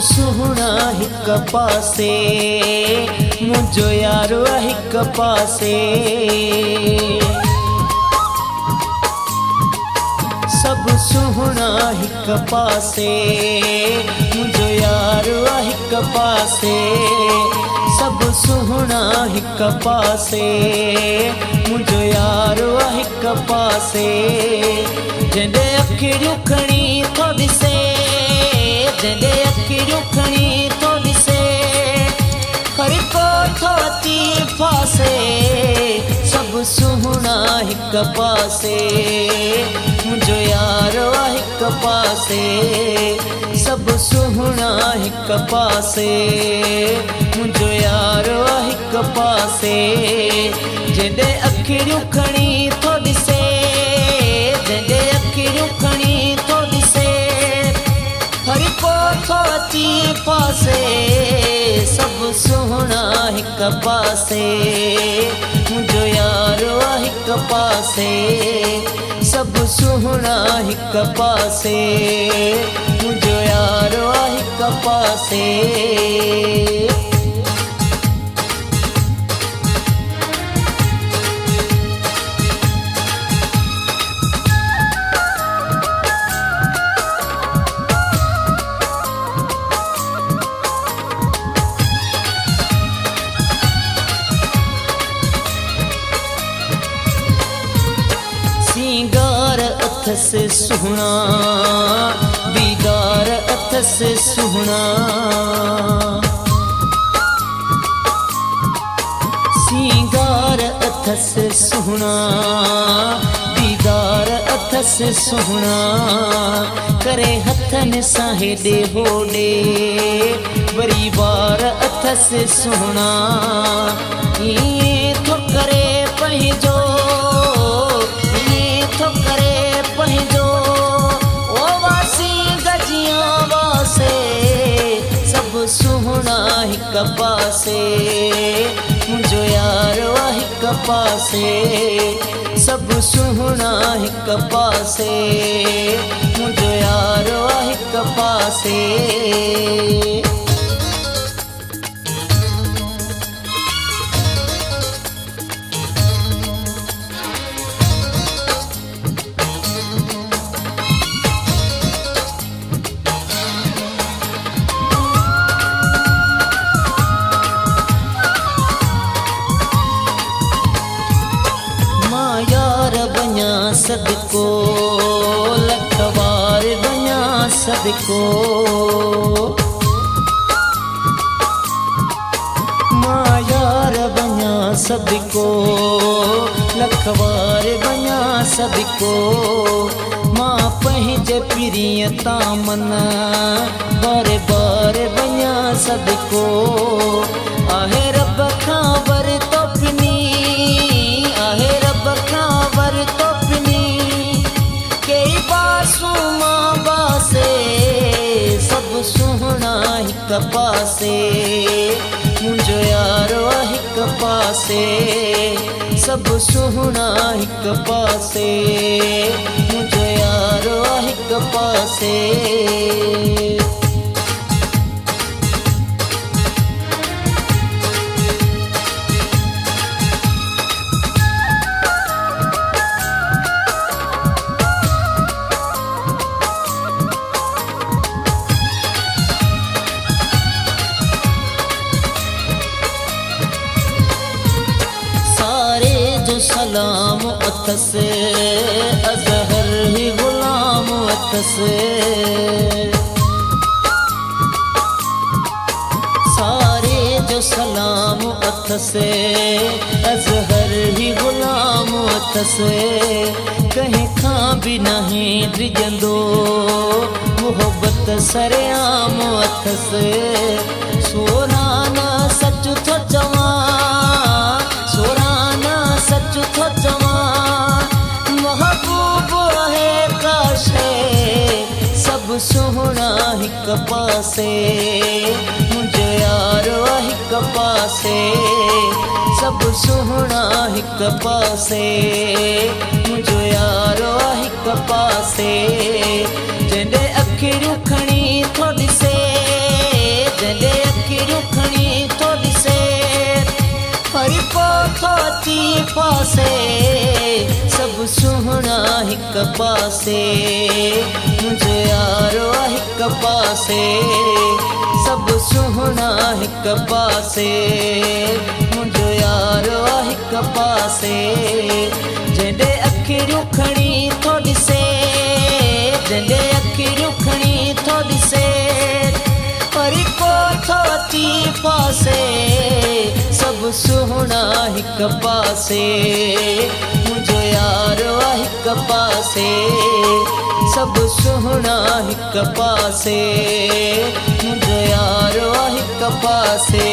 सुहना हिक पासे मुझो यारो हिक पासे सब सुहना हिक पासे मुझो यारो हिक पासे सब सुहना हिक पासे मुझो यारो हिक पासे जंदे अखिड़ियूं खणी थो ॾिसे जंदे अखिड़ियूं खणी थो ॾिसे हर को थो अची फासे सब सुहना हिक पासे मुझो यारो हिक पासे सब सुहना हिक पासे मुझो यारो हिक पासे जंदे अखिड़ियूं खणी थो ॾिसे जंदे अखिड़ियूं खणी थो ॾिसे हर को थो अची फासे सब सुहना हिक पासे मुझो यारो हिक पासे सब सुहना हिक पासे मुझो यारो हिक पासे सिंगार अथस सुहना दीदार अथस सुहना सिंगार अथस सुहना दीदार अथस सुहना करे हथन सां हेॾे होॾे वरी वार अथस सुहना ईअं थो करे पंहिंजो सुहना हिक पासे मुझो यारो हिक पासे सब सुहना हिक पासे मुझो यारो हिक पासे सदको लखवार बना सदको मां यार बना सदको लखवार बना सदको मां पंहिंजे पिरीअ तां मन बार बार बना सदको आहे रब खां वर तोपनी आहे रब खां वर सब सुहना हिक पासे मुझो यारो हिक पासे सब सुहना हिक पासे मुझो यारो हिक पासे सलाम अथस अज़हर ही गुलाम अथस सारे जो सलाम अथस अज़हर ही गुलाम अथस कहीं खां भी नहीं डिॼंदो मोहब्बत सरेआम अथस सोराना सच थो चवां सोराना सच थो चवां महबूब आहे काशे सब सुहना हिक पासे मुझो यारो हिक पासे सब सुहना हिक पासे मुझो यारो हिक पासे जंहिंजे अखिड़ियूं खणी थो ॾिसे पासे सब सुहना हिक पासे मुझे यारो हिक पासे सब सुहना हिक पासे मुझे यारो हिक पासे जॾहिं अखियूं खणी थो ॾिसे जॾहिं अखियूं खणी थो ॾिसे वरी को थो अची पासे सब सुहना हिक पासे मुझो यारो हिक पासे सब सुहना हिक पासे मुझो यारो हिक पासे